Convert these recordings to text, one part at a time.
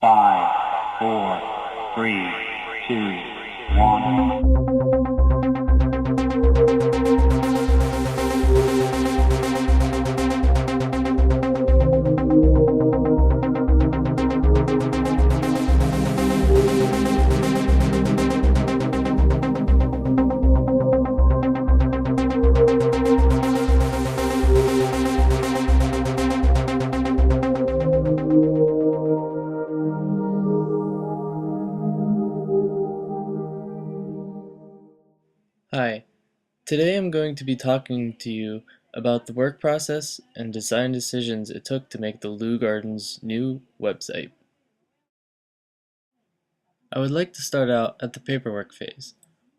5, 4, 3, 2, 1. Hi, today I'm going to be talking to you about the work process and design decisions it took to make the Lou Garden's new website. I would like to start out at the paperwork phase.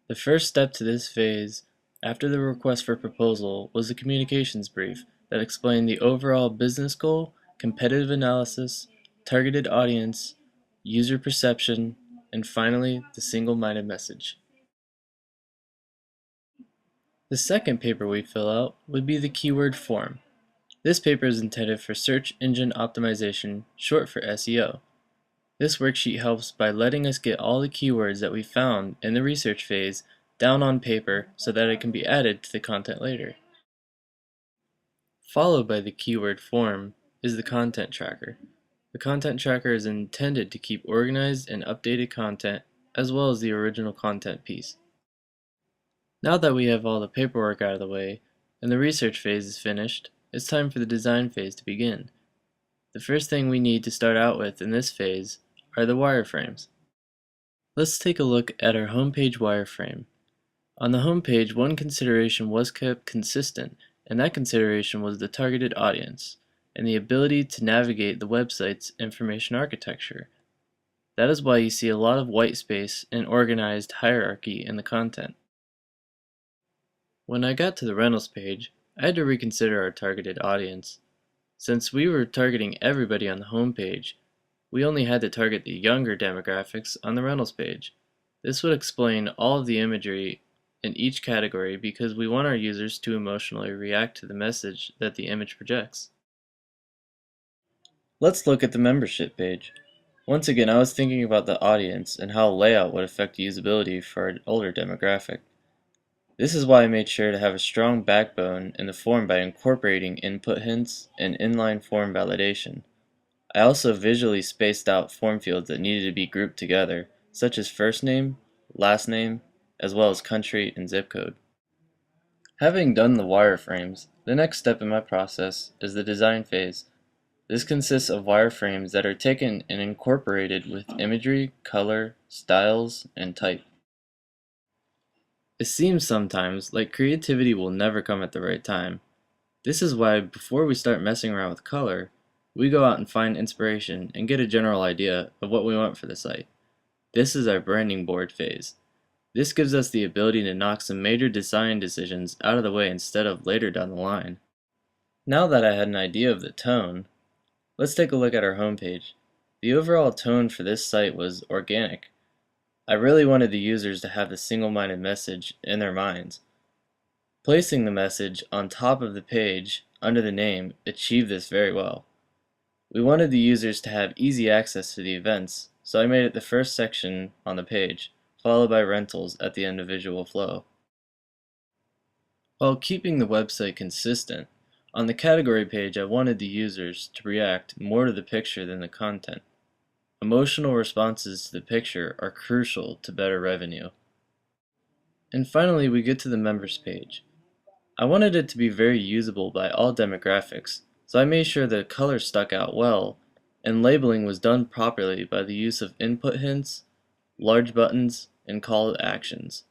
The first step to this phase, after the request for proposal, was a communications brief that explained the overall business goal, competitive analysis, targeted audience, user perception, and finally, the single-minded message. The second paper we fill out would be the keyword form. This paper is intended for search engine optimization, short for SEO. This worksheet helps by letting us get all the keywords that we found in the research phase down on paper so that it can be added to the content later. Followed by the keyword form is the content tracker. The content tracker is intended to keep organized and updated content as well as the original content piece. Now that we have all the paperwork out of the way and the research phase is finished, it's time for the design phase to begin. The first thing we need to start out with in this phase are the wireframes. Let's take a look at our homepage wireframe. On the homepage, one consideration was kept consistent, and that consideration was the targeted audience and the ability to navigate the website's information architecture. That is why you see a lot of white space and organized hierarchy in the content. When I got to the rentals page, I had to reconsider our targeted audience. Since we were targeting everybody on the home page, we only had to target the younger demographics on the rentals page. This would explain all of the imagery in each category because we want our users to emotionally react to the message that the image projects. Let's look at the membership page. Once again, I was thinking about the audience and how layout would affect usability for an older demographic. This is why I made sure to have a strong backbone in the form by incorporating input hints and inline form validation. I also visually spaced out form fields that needed to be grouped together, such as first name, last name, as well as country and zip code. Having done the wireframes, the next step in my process is the design phase. This consists of wireframes that are taken and incorporated with imagery, color, styles, and type. It seems sometimes like creativity will never come at the right time. This is why before we start messing around with color, we go out and find inspiration and get a general idea of what we want for the site. This is our branding board phase. This gives us the ability to knock some major design decisions out of the way instead of later down the line. Now that I had an idea of the tone, let's take a look at our homepage. The overall tone for this site was organic. I really wanted the users to have the single-minded message in their minds. Placing the message on top of the page under the name achieved this very well. We wanted the users to have easy access to the events, so I made it the first section on the page, followed by rentals at the end of visual flow. While keeping the website consistent, on the category page I wanted the users to react more to the picture than the content. Emotional responses to the picture are crucial to better revenue. And finally, we get to the members page. I wanted it to be very usable by all demographics, so I made sure the color stuck out well, and labeling was done properly by the use of input hints, large buttons, and call to actions.